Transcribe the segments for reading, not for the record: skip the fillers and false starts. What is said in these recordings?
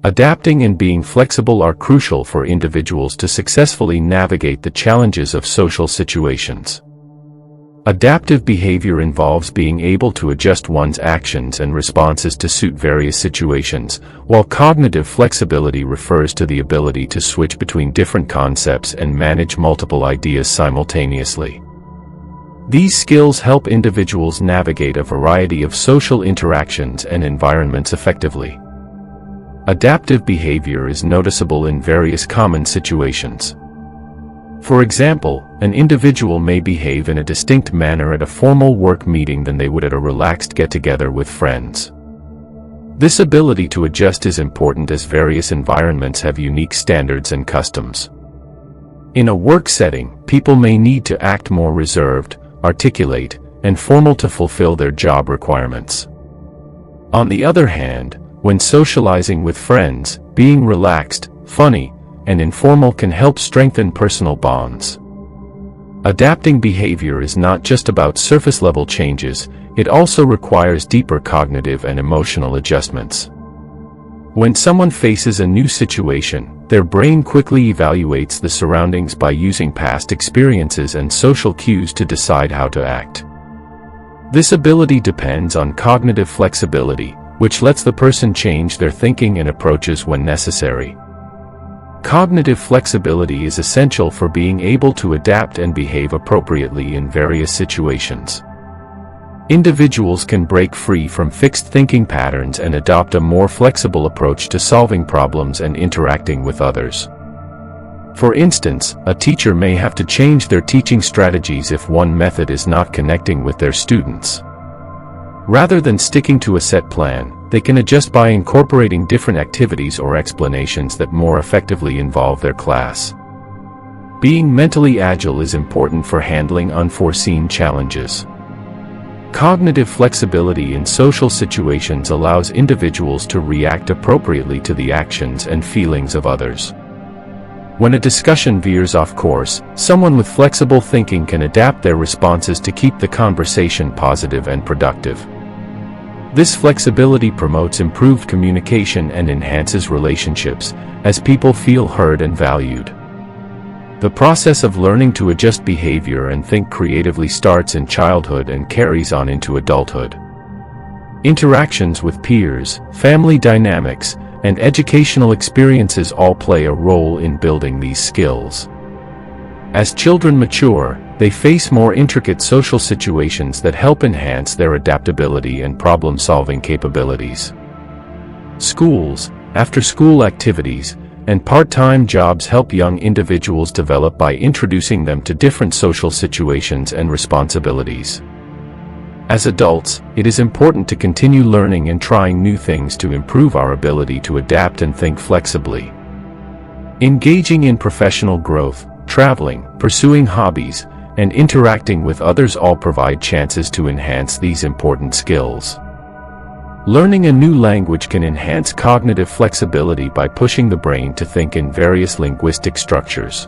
Adapting and being flexible are crucial for individuals to successfully navigate the challenges of social situations. Adaptive behavior involves being able to adjust one's actions and responses to suit various situations, while cognitive flexibility refers to the ability to switch between different concepts and manage multiple ideas simultaneously. These skills help individuals navigate a variety of social interactions and environments effectively. Adaptive behavior is noticeable in various common situations. For example, an individual may behave in a distinct manner at a formal work meeting than they would at a relaxed get-together with friends. This ability to adjust is important as various environments have unique standards and customs. In a work setting, people may need to act more reserved, articulate, and formal to fulfill their job requirements. On the other hand, when socializing with friends, being relaxed, funny, and informal can help strengthen personal bonds. Adapting behavior is not just about surface-level changes, it also requires deeper cognitive and emotional adjustments. When someone faces a new situation, their brain quickly evaluates the surroundings by using past experiences and social cues to decide how to act. This ability depends on cognitive flexibility, which lets the person change their thinking and approaches when necessary. Cognitive flexibility is essential for being able to adapt and behave appropriately in various situations. Individuals can break free from fixed thinking patterns and adopt a more flexible approach to solving problems and interacting with others. For instance, a teacher may have to change their teaching strategies if one method is not connecting with their students. Rather than sticking to a set plan, they can adjust by incorporating different activities or explanations that more effectively involve their class. Being mentally agile is important for handling unforeseen challenges. Cognitive flexibility in social situations allows individuals to react appropriately to the actions and feelings of others. When a discussion veers off course, someone with flexible thinking can adapt their responses to keep the conversation positive and productive. This flexibility promotes improved communication and enhances relationships, as people feel heard and valued. The process of learning to adjust behavior and think creatively starts in childhood and carries on into adulthood. Interactions with peers, family dynamics, and educational experiences all play a role in building these skills. As children mature, they face more intricate social situations that help enhance their adaptability and problem-solving capabilities. Schools, after-school activities, and part-time jobs help young individuals develop by introducing them to different social situations and responsibilities. As adults, it is important to continue learning and trying new things to improve our ability to adapt and think flexibly. Engaging in professional growth, traveling, pursuing hobbies, and interacting with others all provide chances to enhance these important skills. Learning a new language can enhance cognitive flexibility by pushing the brain to think in various linguistic structures.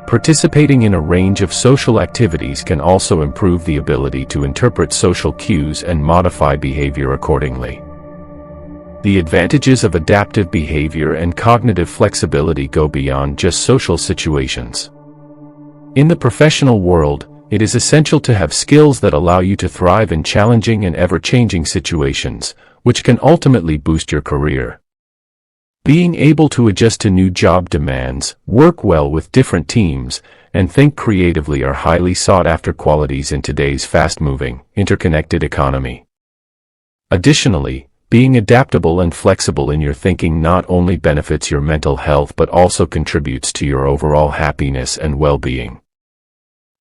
Participating in a range of social activities can also improve the ability to interpret social cues and modify behavior accordingly. The advantages of adaptive behavior and cognitive flexibility go beyond just social situations. In the professional world, it is essential to have skills that allow you to thrive in challenging and ever-changing situations, which can ultimately boost your career. Being able to adjust to new job demands, work well with different teams, and think creatively are highly sought-after qualities in today's fast-moving, interconnected economy. Additionally, being adaptable and flexible in your thinking not only benefits your mental health but also contributes to your overall happiness and well-being.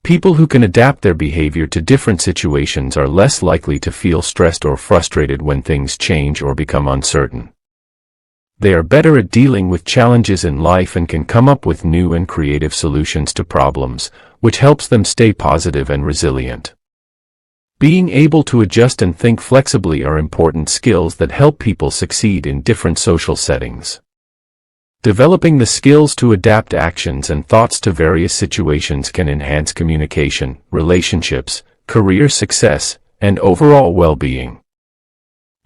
People who can adapt their behavior to different situations are less likely to feel stressed or frustrated when things change or become uncertain. They are better at dealing with challenges in life and can come up with new and creative solutions to problems, which helps them stay positive and resilient. Being able to adjust and think flexibly are important skills that help people succeed in different social settings. Developing the skills to adapt actions and thoughts to various situations can enhance communication, relationships, career success, and overall well-being.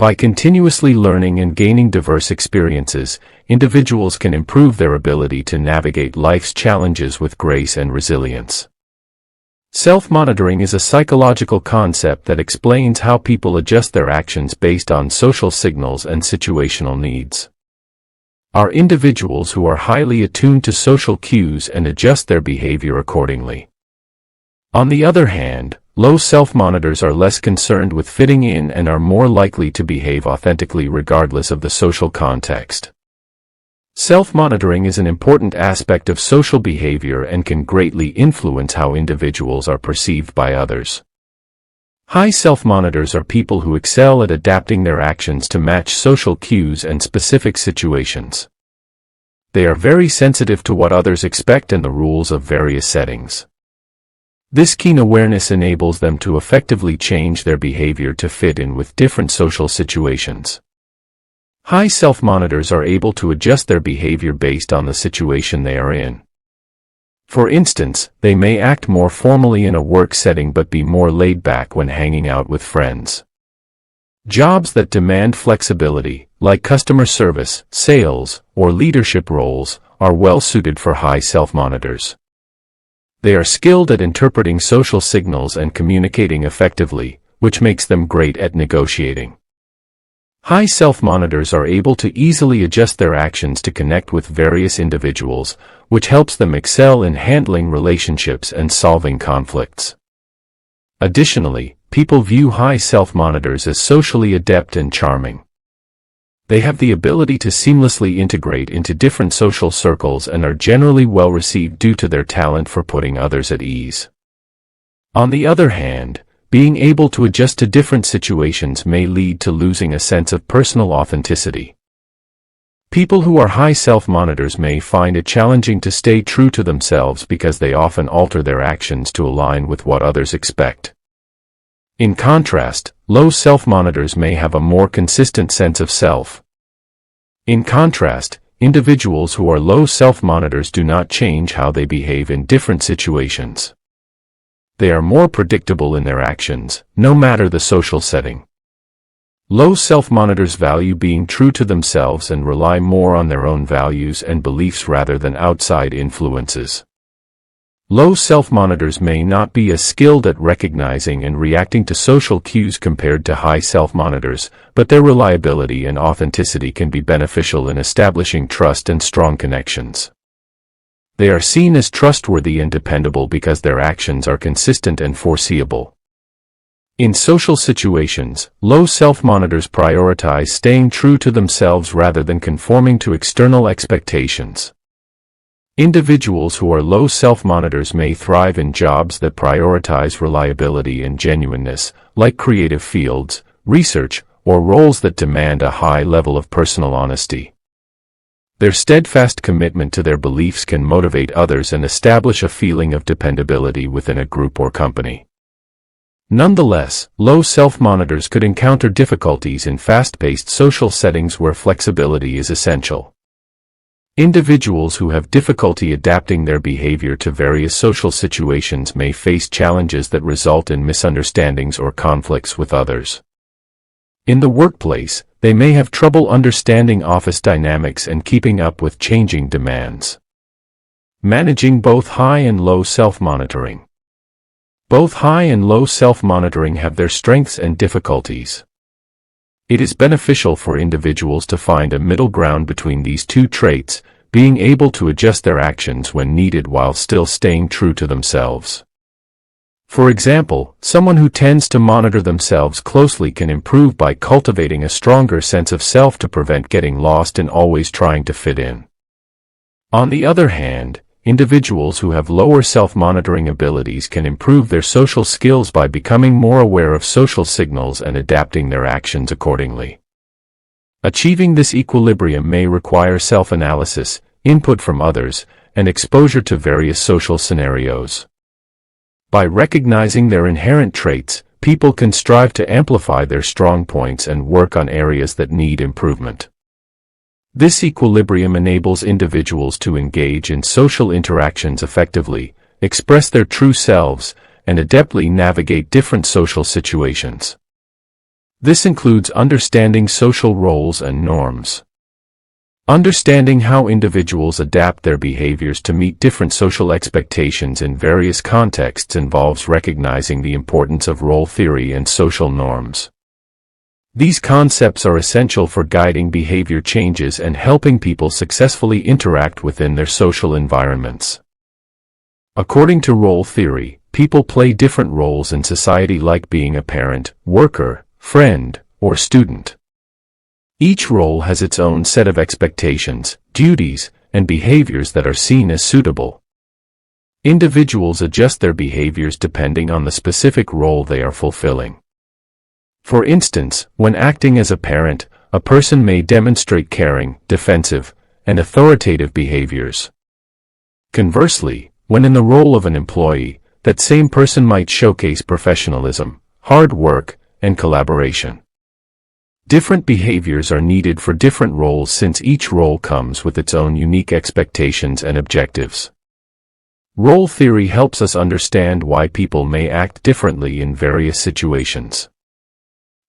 By continuously learning and gaining diverse experiences, individuals can improve their ability to navigate life's challenges with grace and resilience. Self-monitoring is a psychological concept that explains how people adjust their actions based on social signals and situational needs. Are individuals who are highly attuned to social cues and adjust their behavior accordingly. On the other hand, low self-monitors are less concerned with fitting in and are more likely to behave authentically regardless of the social context. Self-monitoring is an important aspect of social behavior and can greatly influence how individuals are perceived by others. High self-monitors are people who excel at adapting their actions to match social cues and specific situations. They are very sensitive to what others expect and the rules of various settings. This keen awareness enables them to effectively change their behavior to fit in with different social situations. High self-monitors are able to adjust their behavior based on the situation they are in. For instance, they may act more formally in a work setting but be more laid back when hanging out with friends. Jobs that demand flexibility, like customer service, sales, or leadership roles, are well suited for high self-monitors. They are skilled at interpreting social signals and communicating effectively, which makes them great at negotiating. High self-monitors are able to easily adjust their actions to connect with various individuals, which helps them excel in handling relationships and solving conflicts. Additionally, people view high self-monitors as socially adept and charming. They have the ability to seamlessly integrate into different social circles and are generally well received due to their talent for putting others at ease. On the other hand, being able to adjust to different situations may lead to losing a sense of personal authenticity. People who are high self-monitors may find it challenging to stay true to themselves because they often alter their actions to align with what others expect. In contrast, low self-monitors may have a more consistent sense of self. In contrast, individuals who are low self-monitors do not change how they behave in different situations. They are more predictable in their actions, no matter the social setting. Low self-monitors value being true to themselves and rely more on their own values and beliefs rather than outside influences. Low self-monitors may not be as skilled at recognizing and reacting to social cues compared to high self-monitors, but their reliability and authenticity can be beneficial in establishing trust and strong connections. They are seen as trustworthy and dependable because their actions are consistent and foreseeable. In social situations, low self-monitors prioritize staying true to themselves rather than conforming to external expectations. Individuals who are low self-monitors may thrive in jobs that prioritize reliability and genuineness, like creative fields, research, or roles that demand a high level of personal honesty. Their steadfast commitment to their beliefs can motivate others and establish a feeling of dependability within a group or company. Nonetheless, low self-monitors could encounter difficulties in fast-paced social settings where flexibility is essential. Individuals who have difficulty adapting their behavior to various social situations may face challenges that result in misunderstandings or conflicts with others. In the workplace, they may have trouble understanding office dynamics and keeping up with changing demands. Managing both high and low self-monitoring. Both high and low self-monitoring have their strengths and difficulties. It is beneficial for individuals to find a middle ground between these two traits, being able to adjust their actions when needed while still staying true to themselves. For example, someone who tends to monitor themselves closely can improve by cultivating a stronger sense of self to prevent getting lost in always trying to fit in. On the other hand, individuals who have lower self-monitoring abilities can improve their social skills by becoming more aware of social signals and adapting their actions accordingly. Achieving this equilibrium may require self-analysis, input from others, and exposure to various social scenarios. By recognizing their inherent traits, people can strive to amplify their strong points and work on areas that need improvement. This equilibrium enables individuals to engage in social interactions effectively, express their true selves, and adeptly navigate different social situations. This includes understanding social roles and norms. Understanding how individuals adapt their behaviors to meet different social expectations in various contexts involves recognizing the importance of role theory and social norms. These concepts are essential for guiding behavior changes and helping people successfully interact within their social environments. According to role theory, people play different roles in society, like being a parent, worker, friend, or student. Each role has its own set of expectations, duties, and behaviors that are seen as suitable. Individuals adjust their behaviors depending on the specific role they are fulfilling. For instance, when acting as a parent, a person may demonstrate caring, defensive, and authoritative behaviors. Conversely, when in the role of an employee, that same person might showcase professionalism, hard work, and collaboration. Different behaviors are needed for different roles since each role comes with its own unique expectations and objectives. Role theory helps us understand why people may act differently in various situations.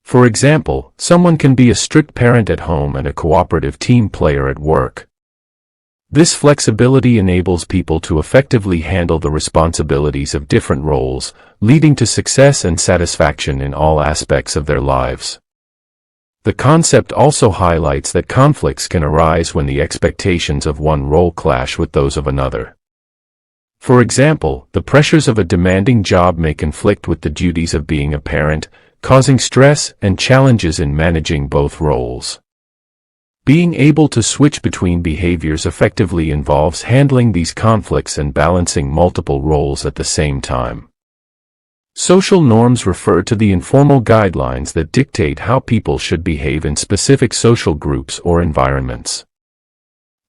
For example, someone can be a strict parent at home and a cooperative team player at work. This flexibility enables people to effectively handle the responsibilities of different roles, leading to success and satisfaction in all aspects of their lives. The concept also highlights that conflicts can arise when the expectations of one role clash with those of another. For example, the pressures of a demanding job may conflict with the duties of being a parent, causing stress and challenges in managing both roles. Being able to switch between behaviors effectively involves handling these conflicts and balancing multiple roles at the same time. Social norms refer to the informal guidelines that dictate how people should behave in specific social groups or environments.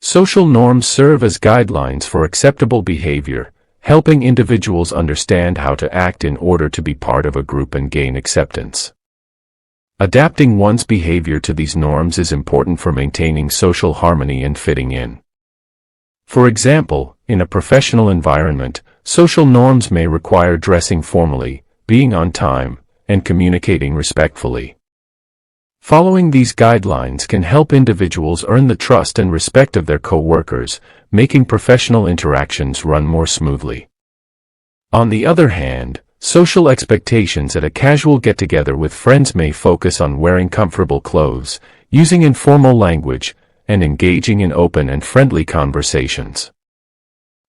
Social norms serve as guidelines for acceptable behavior, helping individuals understand how to act in order to be part of a group and gain acceptance. Adapting one's behavior to these norms is important for maintaining social harmony and fitting in. For example, in a professional environment, social norms may require dressing formally, being on time, and communicating respectfully. Following these guidelines can help individuals earn the trust and respect of their co-workers, making professional interactions run more smoothly. On the other hand, social expectations at a casual get-together with friends may focus on wearing comfortable clothes, using informal language, and engaging in open and friendly conversations.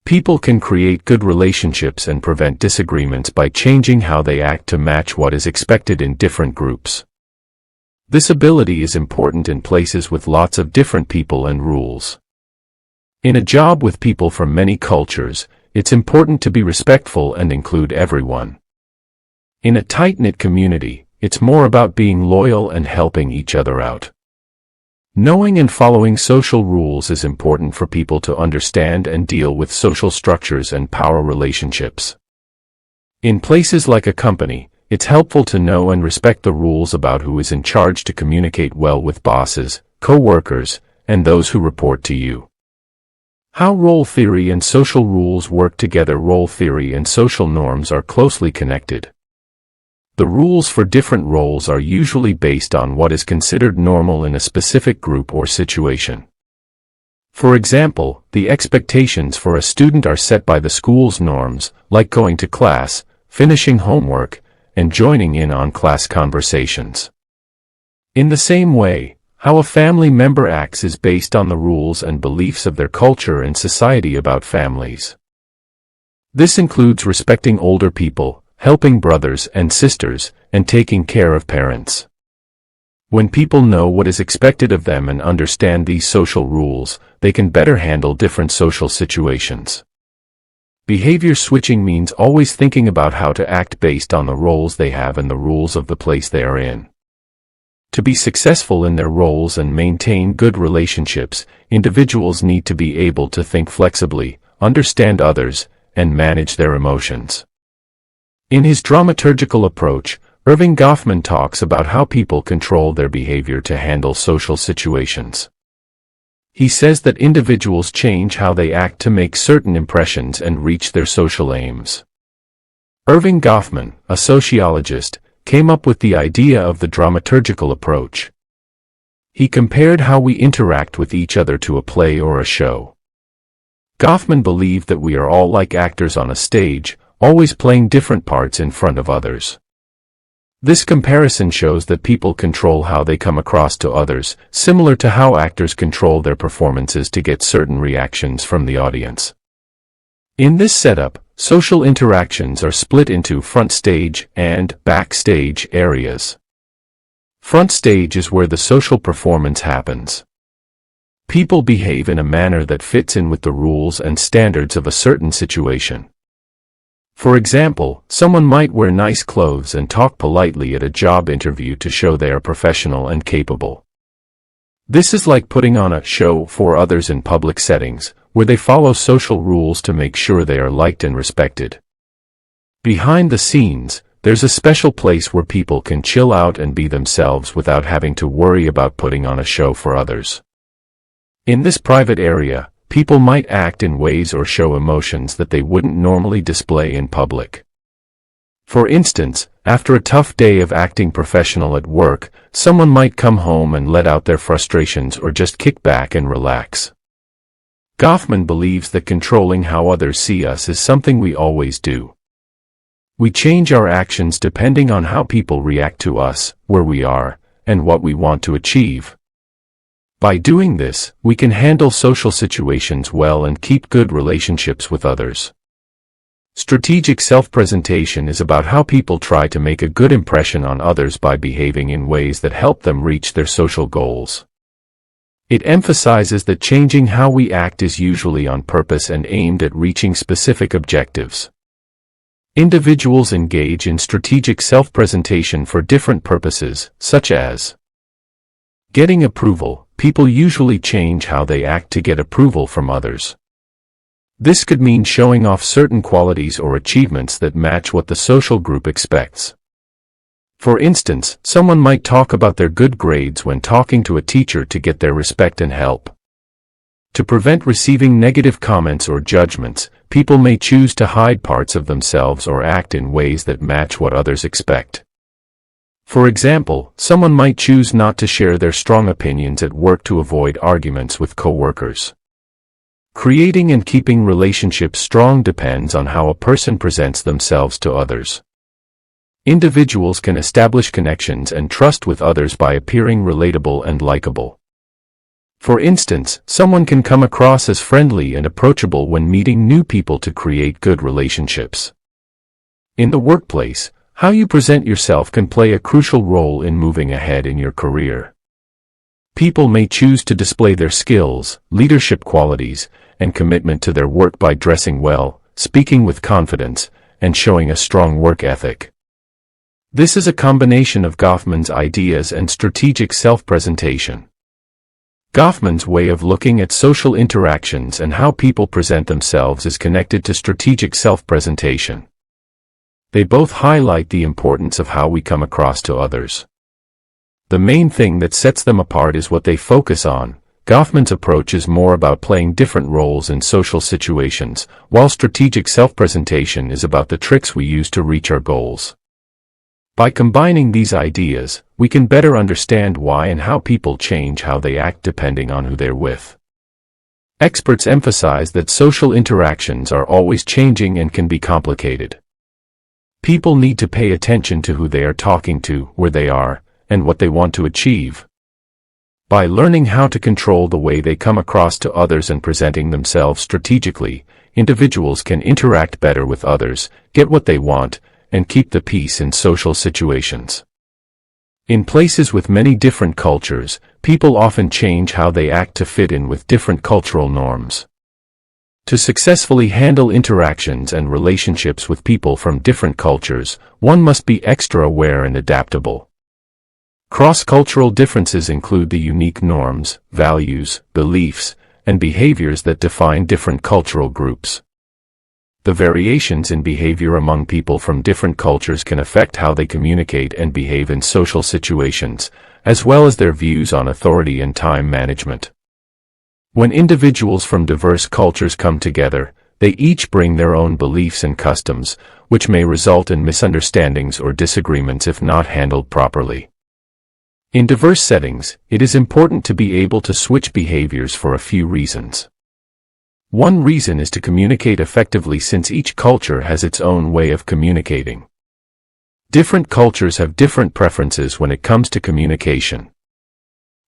People can create good relationships and prevent disagreements by changing how they act to match what is expected in different groups. This ability is important in places with lots of different people and rules. In a job with people from many cultures, it's important to be respectful and include everyone. In a tight-knit community, it's more about being loyal and helping each other out. Knowing and following social rules is important for people to understand and deal with social structures and power relationships. In places like a company, it's helpful to know and respect the rules about who is in charge to communicate well with bosses, co-workers, and those who report to you. How role theory and social rules work together. Role theory and social norms are closely connected. The rules for different roles are usually based on what is considered normal in a specific group or situation. For example, the expectations for a student are set by the school's norms, like going to class, finishing homework, and joining in on class conversations. In the same way, how a family member acts is based on the rules and beliefs of their culture and society about families. This includes respecting older people, helping brothers and sisters, and taking care of parents. When people know what is expected of them and understand these social rules, they can better handle different social situations. Behavior switching means always thinking about how to act based on the roles they have and the rules of the place they are in. To be successful in their roles and maintain good relationships, individuals need to be able to think flexibly, understand others, and manage their emotions. In his dramaturgical approach, Erving Goffman talks about how people control their behavior to handle social situations. He says that individuals change how they act to make certain impressions and reach their social aims. Erving Goffman, a sociologist, came up with the idea of the dramaturgical approach. He compared how we interact with each other to a play or a show. Goffman believed that we are all like actors on a stage, always playing different parts in front of others. This comparison shows that people control how they come across to others, similar to how actors control their performances to get certain reactions from the audience. In this setup, social interactions are split into front stage and backstage areas. Front stage is where the social performance happens. People behave in a manner that fits in with the rules and standards of a certain situation. For example, someone might wear nice clothes and talk politely at a job interview to show they are professional and capable. This is like putting on a show for others in public settings, where they follow social rules to make sure they are liked and respected. Behind the scenes, there's a special place where people can chill out and be themselves without having to worry about putting on a show for others. In this private area, people might act in ways or show emotions that they wouldn't normally display in public. For instance, after a tough day of acting professional at work, someone might come home and let out their frustrations or just kick back and relax. Goffman believes that controlling how others see us is something we always do. We change our actions depending on how people react to us, where we are, and what we want to achieve. By doing this, we can handle social situations well and keep good relationships with others. Strategic self-presentation is about how people try to make a good impression on others by behaving in ways that help them reach their social goals. It emphasizes that changing how we act is usually on purpose and aimed at reaching specific objectives. Individuals engage in strategic self-presentation for different purposes, such as getting approval. People usually change how they act to get approval from others. This could mean showing off certain qualities or achievements that match what the social group expects. For instance, someone might talk about their good grades when talking to a teacher to get their respect and help. To prevent receiving negative comments or judgments, people may choose to hide parts of themselves or act in ways that match what others expect. For example, someone might choose not to share their strong opinions at work to avoid arguments with coworkers. Creating and keeping relationships strong depends on how a person presents themselves to others. Individuals can establish connections and trust with others by appearing relatable and likable. For instance, someone can come across as friendly and approachable when meeting new people to create good relationships. In the workplace, how you present yourself can play a crucial role in moving ahead in your career. People may choose to display their skills, leadership qualities, and commitment to their work by dressing well, speaking with confidence, and showing a strong work ethic. This is a combination of Goffman's ideas and strategic self-presentation. Goffman's way of looking at social interactions and how people present themselves is connected to strategic self-presentation. They both highlight the importance of how we come across to others. The main thing that sets them apart is what they focus on. Goffman's approach is more about playing different roles in social situations, while strategic self-presentation is about the tricks we use to reach our goals. By combining these ideas, we can better understand why and how people change how they act depending on who they're with. Experts emphasize that social interactions are always changing and can be complicated. People need to pay attention to who they are talking to, where they are, and what they want to achieve. By learning how to control the way they come across to others and presenting themselves strategically, individuals can interact better with others, get what they want, and keep the peace in social situations. In places with many different cultures, people often change how they act to fit in with different cultural norms. To successfully handle interactions and relationships with people from different cultures, one must be extra aware and adaptable. Cross-cultural differences include the unique norms, values, beliefs, and behaviors that define different cultural groups. The variations in behavior among people from different cultures can affect how they communicate and behave in social situations, as well as their views on authority and time management. When individuals from diverse cultures come together, they each bring their own beliefs and customs, which may result in misunderstandings or disagreements if not handled properly. In diverse settings, it is important to be able to switch behaviors for a few reasons. One reason is to communicate effectively, since each culture has its own way of communicating. Different cultures have different preferences when it comes to communication.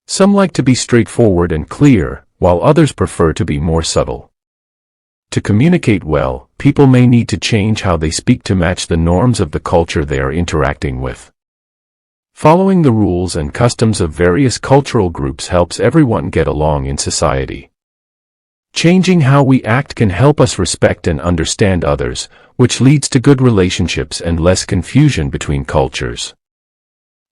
Some like to be straightforward and clear, while others prefer to be more subtle. To communicate well, people may need to change how they speak to match the norms of the culture they are interacting with. Following the rules and customs of various cultural groups helps everyone get along in society. Changing how we act can help us respect and understand others, which leads to good relationships and less confusion between cultures.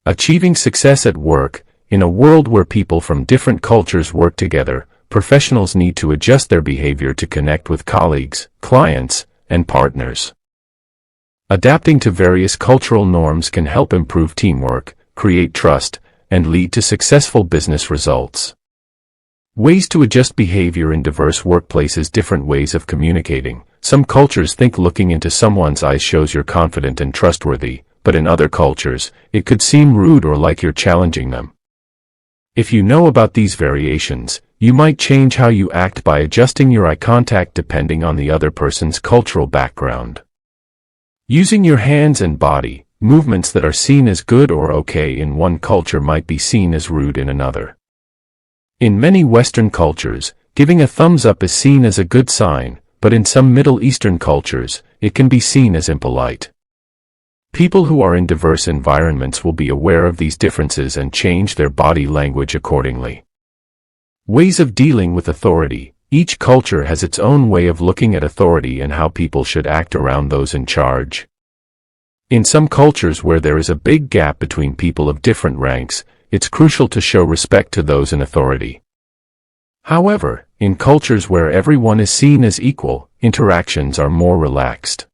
Achieving success at work. In a world where people from different cultures work together, professionals need to adjust their behavior to connect with colleagues, clients, and partners. Adapting to various cultural norms can help improve teamwork, create trust, and lead to successful business results. Ways to adjust behavior in diverse workplaces. Different ways of communicating. Some cultures think looking into someone's eyes shows you're confident and trustworthy, but in other cultures, it could seem rude or like you're challenging them. If you know about these variations, you might change how you act by adjusting your eye contact depending on the other person's cultural background. Using your hands and body, movements that are seen as good or okay in one culture might be seen as rude in another. In many Western cultures, giving a thumbs up is seen as a good sign, but in some Middle Eastern cultures, it can be seen as impolite. People who are in diverse environments will be aware of these differences and change their body language accordingly. Ways of dealing with authority. Each culture has its own way of looking at authority and how people should act around those in charge. In some cultures where there is a big gap between people of different ranks, it's crucial to show respect to those in authority. However, in cultures where everyone is seen as equal, interactions are more relaxed.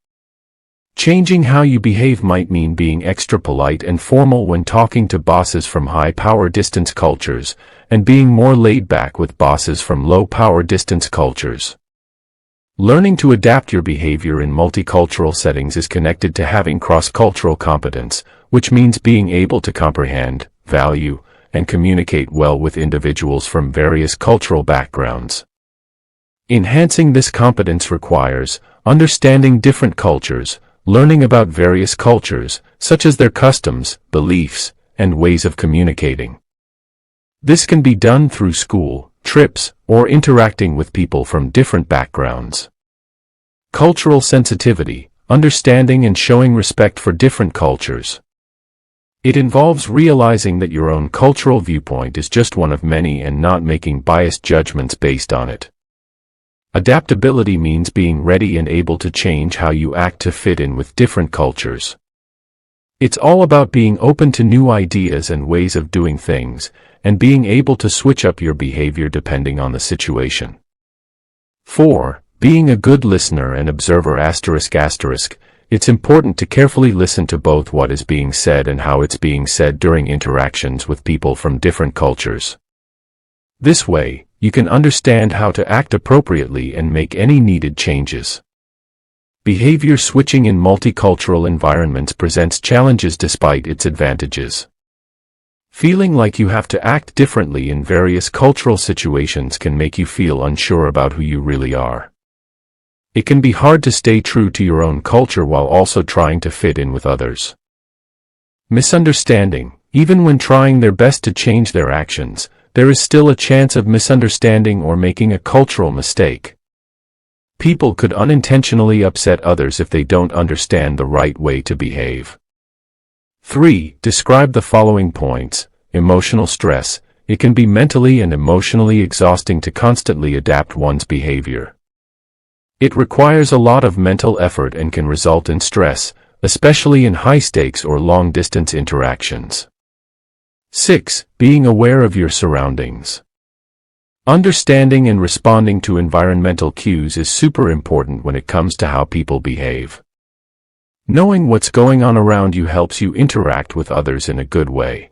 Changing how you behave might mean being extra polite and formal when talking to bosses from high-power distance cultures, and being more laid-back with bosses from low-power distance cultures. Learning to adapt your behavior in multicultural settings is connected to having cross-cultural competence, which means being able to comprehend, value, and communicate well with individuals from various cultural backgrounds. Enhancing this competence requires understanding different cultures, learning about various cultures, such as their customs, beliefs, and ways of communicating. This can be done through school, trips, or interacting with people from different backgrounds. Cultural sensitivity, understanding and showing respect for different cultures. It involves realizing that your own cultural viewpoint is just one of many and not making biased judgments based on it. Adaptability means being ready and able to change how you act to fit in with different cultures. It's all about being open to new ideas and ways of doing things, and being able to switch up your behavior depending on the situation. 4. Being a good listener and observer ****. It's important to carefully listen to both what is being said and how it's being said during interactions with people from different cultures. This way, you can understand how to act appropriately and make any needed changes. Behavior switching in multicultural environments presents challenges despite its advantages. Feeling like you have to act differently in various cultural situations can make you feel unsure about who you really are. It can be hard to stay true to your own culture while also trying to fit in with others. Misunderstanding. Even when trying their best to change their actions, there is still a chance of misunderstanding or making a cultural mistake. People could unintentionally upset others if they don't understand the right way to behave. 3. Describe the following points. Emotional stress. It can be mentally and emotionally exhausting to constantly adapt one's behavior. It requires a lot of mental effort and can result in stress, especially in high-stakes or long-distance interactions. 6. Being aware of your surroundings. Understanding and responding to environmental cues is super important when it comes to how people behave. Knowing what's going on around you helps you interact with others in a good way.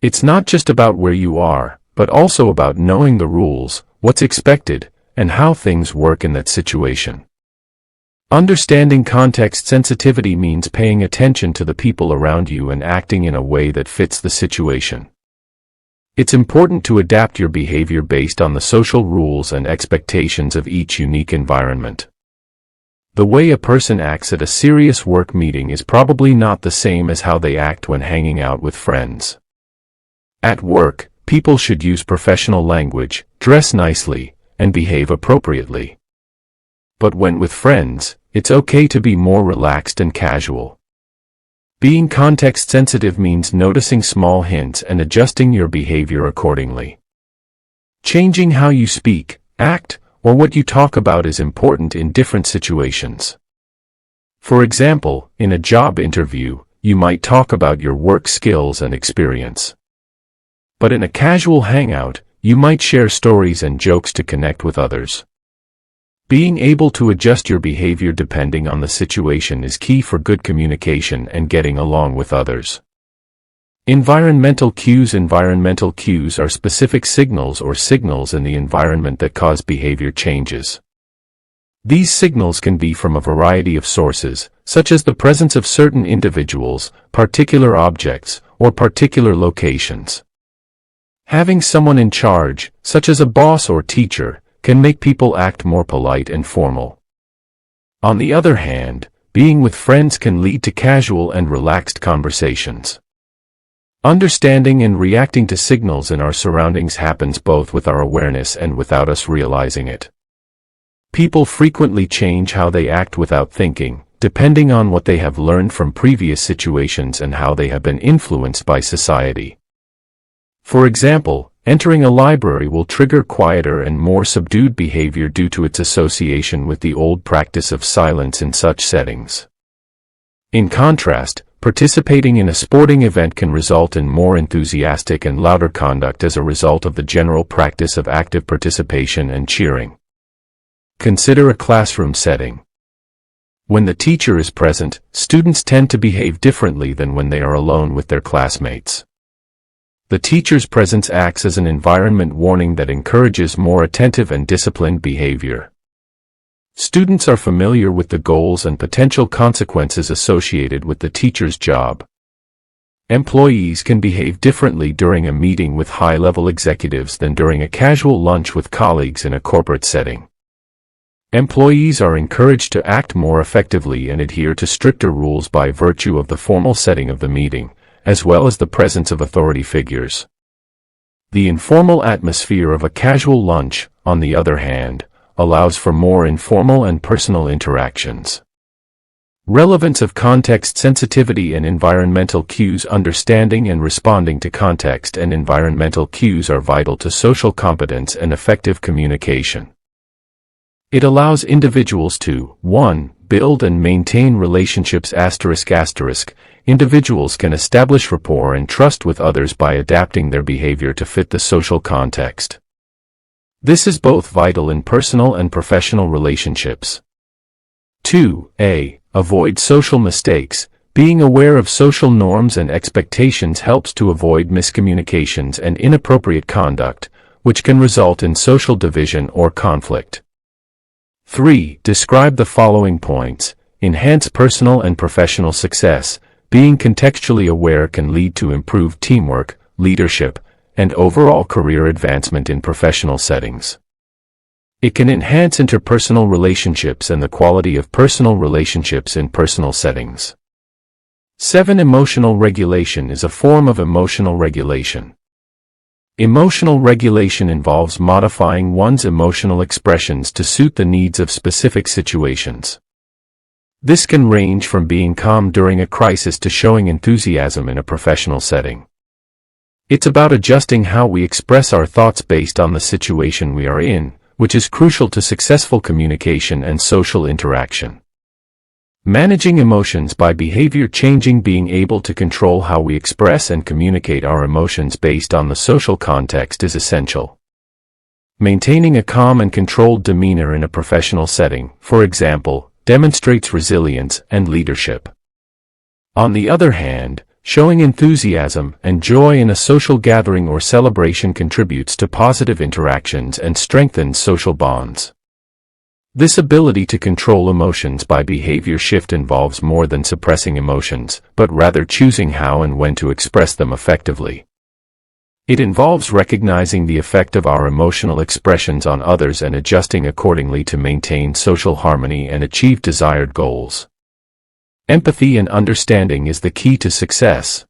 It's not just about where you are, but also about knowing the rules, what's expected, and how things work in that situation. Understanding context sensitivity means paying attention to the people around you and acting in a way that fits the situation. It's important to adapt your behavior based on the social rules and expectations of each unique environment. The way a person acts at a serious work meeting is probably not the same as how they act when hanging out with friends. At work, people should use professional language, dress nicely, and behave appropriately. But when with friends, it's okay to be more relaxed and casual. Being context-sensitive means noticing small hints and adjusting your behavior accordingly. Changing how you speak, act, or what you talk about is important in different situations. For example, in a job interview, you might talk about your work skills and experience. But in a casual hangout, you might share stories and jokes to connect with others. Being able to adjust your behavior depending on the situation is key for good communication and getting along with others. Environmental cues. Environmental cues are specific signals or signals in the environment that cause behavior changes. These signals can be from a variety of sources, such as the presence of certain individuals, particular objects, or particular locations. Having someone in charge, such as a boss or teacher, can make people act more polite and formal. On the other hand, being with friends can lead to casual and relaxed conversations. Understanding and reacting to signals in our surroundings happens both with our awareness and without us realizing it. People frequently change how they act without thinking, depending on what they have learned from previous situations and how they have been influenced by society. For example, entering a library will trigger quieter and more subdued behavior due to its association with the old practice of silence in such settings. In contrast, participating in a sporting event can result in more enthusiastic and louder conduct as a result of the general practice of active participation and cheering. Consider a classroom setting. When the teacher is present, students tend to behave differently than when they are alone with their classmates. The teacher's presence acts as an environment warning that encourages more attentive and disciplined behavior. Students are familiar with the goals and potential consequences associated with the teacher's job. Employees can behave differently during a meeting with high-level executives than during a casual lunch with colleagues in a corporate setting. Employees are encouraged to act more effectively and adhere to stricter rules by virtue of the formal setting of the meeting, as well as the presence of authority figures. The informal atmosphere of a casual lunch, on the other hand, allows for more informal and personal interactions. Relevance of context sensitivity and environmental cues. Understanding and responding to context and environmental cues are vital to social competence and effective communication. It allows individuals to 1. Build and maintain relationships. Individuals can establish rapport and trust with others by adapting their behavior to fit the social context. This is both vital in personal and professional relationships. 2. Avoid social mistakes. Being aware of social norms and expectations helps to avoid miscommunications and inappropriate conduct, which can result in social division or conflict. 3. Describe the following points. Enhance personal and professional success. Being contextually aware can lead to improved teamwork, leadership, and overall career advancement in professional settings. It can enhance interpersonal relationships and the quality of personal relationships in personal settings. 7. Emotional regulation is a form of emotional regulation. Emotional regulation involves modifying one's emotional expressions to suit the needs of specific situations. This can range from being calm during a crisis to showing enthusiasm in a professional setting. It's about adjusting how we express our thoughts based on the situation we are in, which is crucial to successful communication and social interaction. Managing emotions by behavior changing. Being able to control how we express and communicate our emotions based on the social context is essential. Maintaining a calm and controlled demeanor in a professional setting, for example, demonstrates resilience and leadership. On the other hand, Showing enthusiasm and joy in a social gathering or celebration contributes to positive interactions and strengthens social bonds. This ability to control emotions by behavior shift involves more than suppressing emotions, but rather choosing how and when to express them effectively. It involves recognizing the effect of our emotional expressions on others and adjusting accordingly to maintain social harmony and achieve desired goals. Empathy and understanding is the key to success.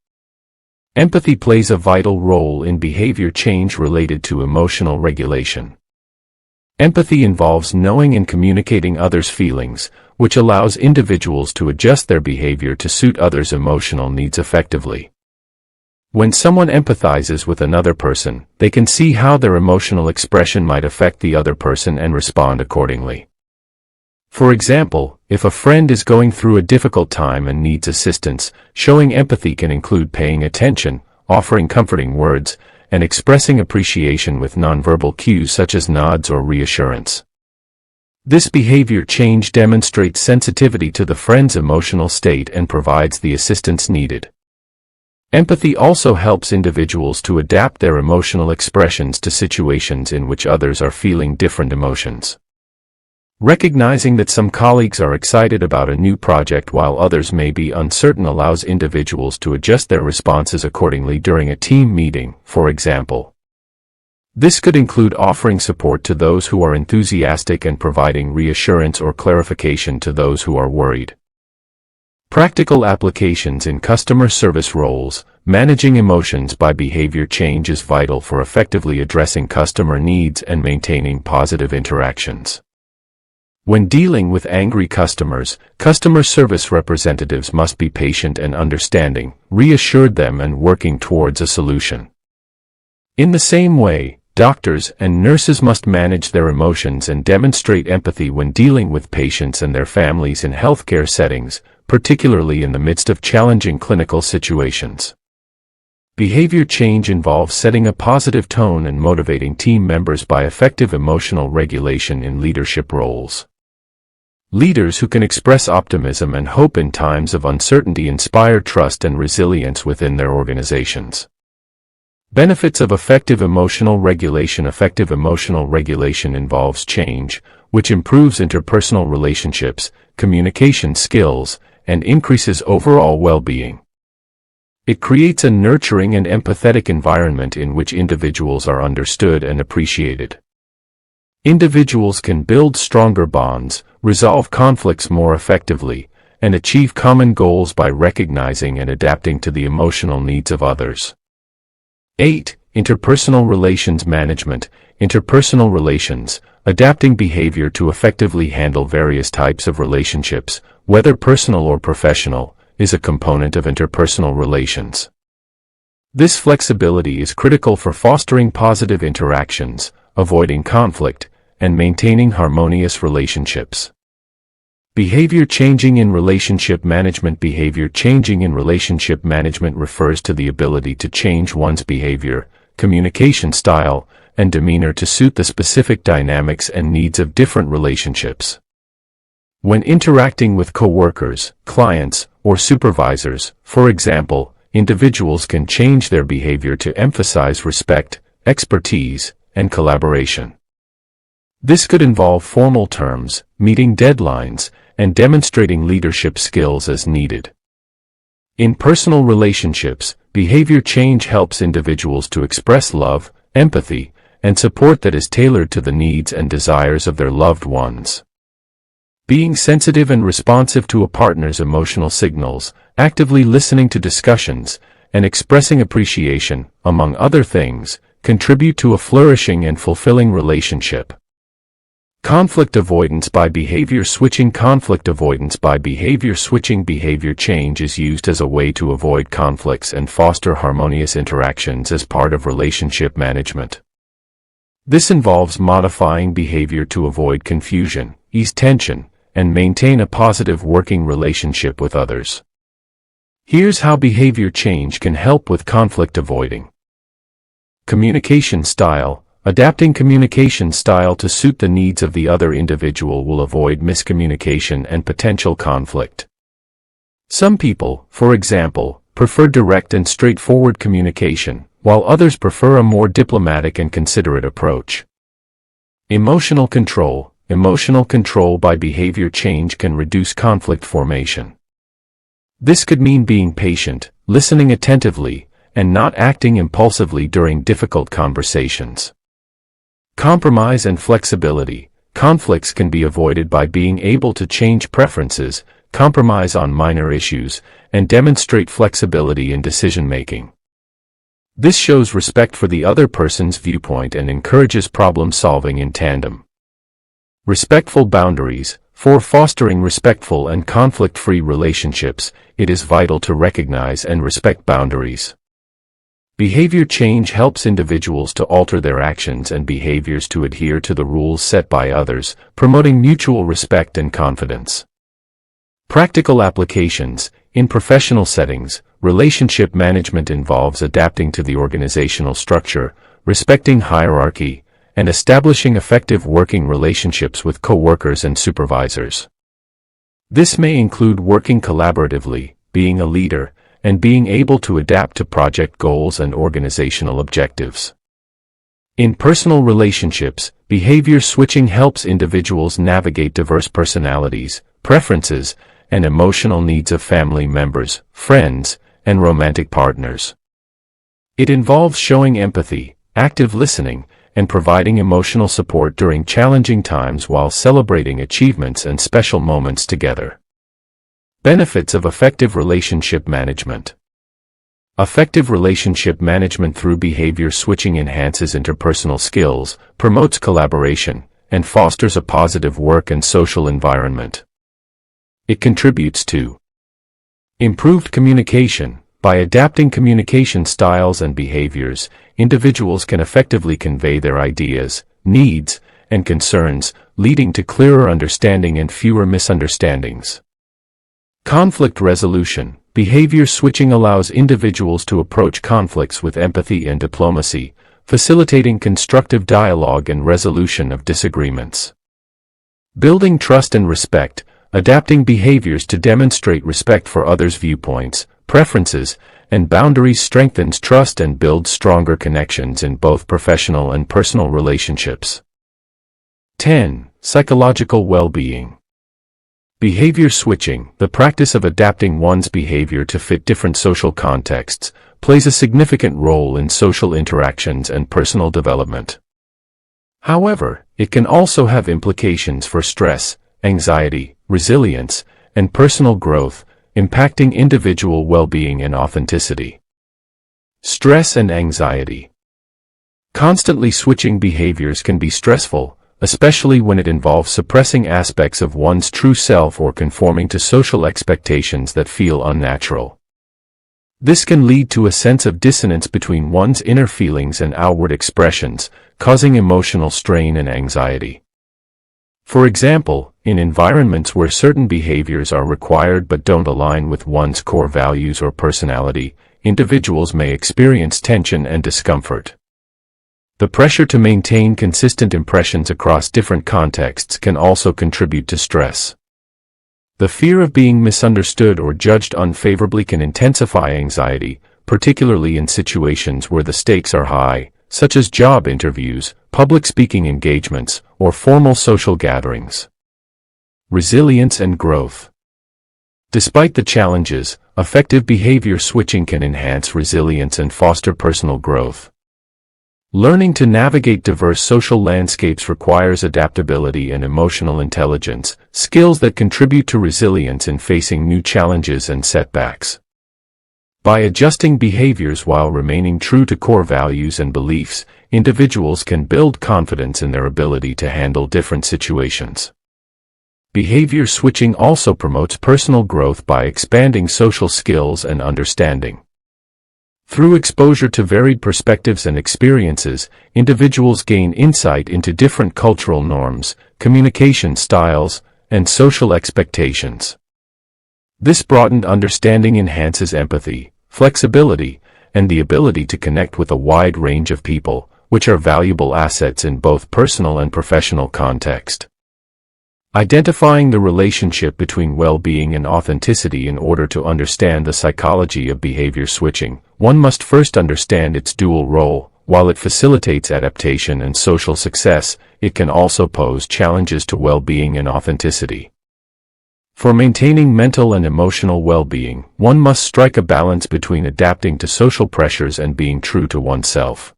Empathy plays a vital role in behavior change related to emotional regulation. Empathy involves knowing and communicating others' feelings, which allows individuals to adjust their behavior to suit others' emotional needs effectively. When someone empathizes with another person, they can see how their emotional expression might affect the other person and respond accordingly. For example, if a friend is going through a difficult time and needs assistance, showing empathy can include paying attention, offering comforting words, and expressing appreciation with nonverbal cues such as nods or reassurance. This behavior change demonstrates sensitivity to the friend's emotional state and provides the assistance needed. Empathy also helps individuals to adapt their emotional expressions to situations in which others are feeling different emotions. Recognizing that some colleagues are excited about a new project while others may be uncertain allows individuals to adjust their responses accordingly during a team meeting, for example. This could include offering support to those who are enthusiastic and providing reassurance or clarification to those who are worried. Practical applications in customer service roles. Managing emotions by behavior change is vital for effectively addressing customer needs and maintaining positive interactions. When dealing with angry customers, customer service representatives must be patient and understanding, reassure them and working towards a solution. In the same way, doctors and nurses must manage their emotions and demonstrate empathy when dealing with patients and their families in healthcare settings, particularly in the midst of challenging clinical situations. Behavior change involves setting a positive tone and motivating team members by effective emotional regulation in leadership roles. Leaders who can express optimism and hope in times of uncertainty inspire trust and resilience within their organizations. Benefits of effective emotional regulation. Effective emotional regulation involves change, which improves interpersonal relationships, communication skills, and increases overall well-being. It creates a nurturing and empathetic environment in which individuals are understood and appreciated. Individuals can build stronger bonds, resolve conflicts more effectively, and achieve common goals by recognizing and adapting to the emotional needs of others. 8. Interpersonal relations management. Interpersonal relations, adapting behavior to effectively handle various types of relationships, whether personal or professional, is a component of interpersonal relations. This flexibility is critical for fostering positive interactions, avoiding conflict, and maintaining harmonious relationships. Behavior changing in relationship management. Behavior changing in relationship management refers to the ability to change one's behavior, communication style, and demeanor to suit the specific dynamics and needs of different relationships. When interacting with coworkers, clients, or supervisors, for example, individuals can change their behavior to emphasize respect, expertise, and collaboration. This could involve formal terms, meeting deadlines, and demonstrating leadership skills as needed. In personal relationships, behavior change helps individuals to express love, empathy, and support that is tailored to the needs and desires of their loved ones. Being sensitive and responsive to a partner's emotional signals, actively listening to discussions, and expressing appreciation, among other things, contribute to a flourishing and fulfilling relationship. Conflict avoidance by behavior switching. Conflict avoidance by behavior switching. Behavior change is used as a way to avoid conflicts and foster harmonious interactions as part of relationship management. This involves modifying behavior to avoid confusion, ease tension, and maintain a positive working relationship with others. Here's how behavior change can help with conflict avoiding. Communication style. Adapting communication style to suit the needs of the other individual will avoid miscommunication and potential conflict. Some people, for example, prefer direct and straightforward communication, while others prefer a more diplomatic and considerate approach. Emotional control. Emotional control by behavior change can reduce conflict formation. This could mean being patient, listening attentively, and not acting impulsively during difficult conversations. Compromise and flexibility. Conflicts can be avoided by being able to change preferences, compromise on minor issues, and demonstrate flexibility in decision-making. This shows respect for the other person's viewpoint and encourages problem-solving in tandem. Respectful boundaries. For fostering respectful and conflict-free relationships, it is vital to recognize and respect boundaries. Behavior change helps individuals to alter their actions and behaviors to adhere to the rules set by others, promoting mutual respect and confidence. Practical applications. In professional settings, relationship management involves adapting to the organizational structure, respecting hierarchy, and establishing effective working relationships with coworkers and supervisors. This may include working collaboratively, being a leader, and being able to adapt to project goals and organizational objectives. In personal relationships, behavior switching helps individuals navigate diverse personalities, preferences, and emotional needs of family members, friends, and romantic partners. It involves showing empathy, active listening, and providing emotional support during challenging times while celebrating achievements and special moments together. Benefits of effective relationship management. Effective relationship management through behavior switching enhances interpersonal skills, promotes collaboration, and fosters a positive work and social environment. It contributes to improved communication. By adapting communication styles and behaviors, individuals can effectively convey their ideas, needs, and concerns, leading to clearer understanding and fewer misunderstandings. Conflict resolution. Behavior switching allows individuals to approach conflicts with empathy and diplomacy, facilitating constructive dialogue and resolution of disagreements. Building trust and respect. Adapting behaviors to demonstrate respect for others' viewpoints, preferences, and boundaries strengthens trust and builds stronger connections in both professional and personal relationships. 10. Psychological well-being. Behavior switching, the practice of adapting one's behavior to fit different social contexts, plays a significant role in social interactions and personal development. However, it can also have implications for stress, anxiety, resilience, and personal growth, impacting individual well-being and authenticity. Stress and anxiety. Constantly switching behaviors can be stressful, especially when it involves suppressing aspects of one's true self or conforming to social expectations that feel unnatural. This can lead to a sense of dissonance between one's inner feelings and outward expressions, causing emotional strain and anxiety. For example, in environments where certain behaviors are required but don't align with one's core values or personality, individuals may experience tension and discomfort. The pressure to maintain consistent impressions across different contexts can also contribute to stress. The fear of being misunderstood or judged unfavorably can intensify anxiety, particularly in situations where the stakes are high, such as job interviews, public speaking engagements, or formal social gatherings. Resilience and growth. Despite the challenges, effective behavior switching can enhance resilience and foster personal growth. Learning to navigate diverse social landscapes requires adaptability and emotional intelligence, skills that contribute to resilience in facing new challenges and setbacks. By adjusting behaviors while remaining true to core values and beliefs, individuals can build confidence in their ability to handle different situations. Behavior switching also promotes personal growth by expanding social skills and understanding. Through exposure to varied perspectives and experiences, individuals gain insight into different cultural norms, communication styles, and social expectations. This broadened understanding enhances empathy, flexibility, and the ability to connect with a wide range of people, which are valuable assets in both personal and professional context. Identifying the relationship between well-being and authenticity. In order to understand the psychology of behavior switching, one must first understand its dual role. While it facilitates adaptation and social success, it can also pose challenges to well-being and authenticity. For maintaining mental and emotional well-being, one must strike a balance between adapting to social pressures and being true to oneself.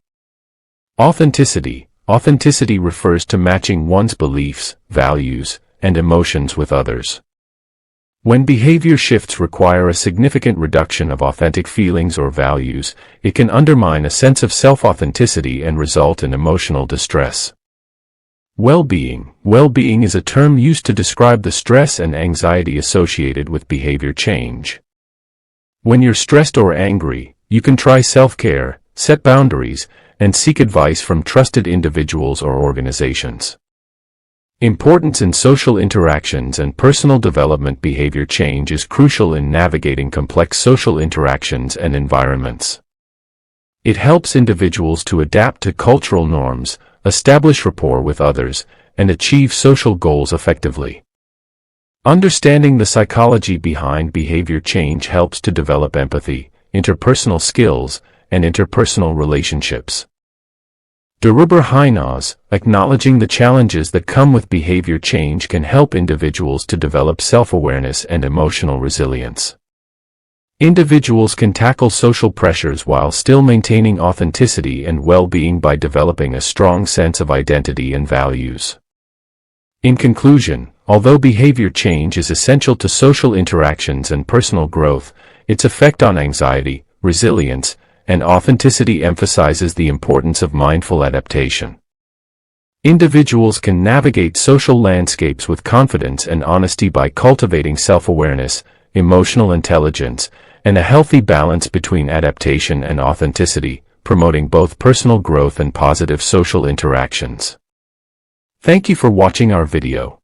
Authenticity. Authenticity refers to matching one's beliefs, values, and emotions with others. When behavior shifts require a significant reduction of authentic feelings or values, it can undermine a sense of self-authenticity and result in emotional distress. Well-being. Well-being is a term used to describe the stress and anxiety associated with behavior change. When you're stressed or angry, you can try self-care, set boundaries, and seek advice from trusted individuals or organizations. Importance in social interactions and personal development. Behavior change is crucial in navigating complex social interactions and environments. It helps individuals to adapt to cultural norms, establish rapport with others, and achieve social goals effectively. Understanding the psychology behind behavior change helps to develop empathy, interpersonal skills, and interpersonal relationships. Darüber hinaus, acknowledging the challenges that come with behavior change can help individuals to develop self-awareness and emotional resilience. Individuals can tackle social pressures while still maintaining authenticity and well-being by developing a strong sense of identity and values. In conclusion, although behavior change is essential to social interactions and personal growth, its effect on anxiety, resilience, and authenticity emphasizes the importance of mindful adaptation. Individuals can navigate social landscapes with confidence and honesty by cultivating self-awareness, emotional intelligence, and a healthy balance between adaptation and authenticity, promoting both personal growth and positive social interactions. Thank you for watching our video.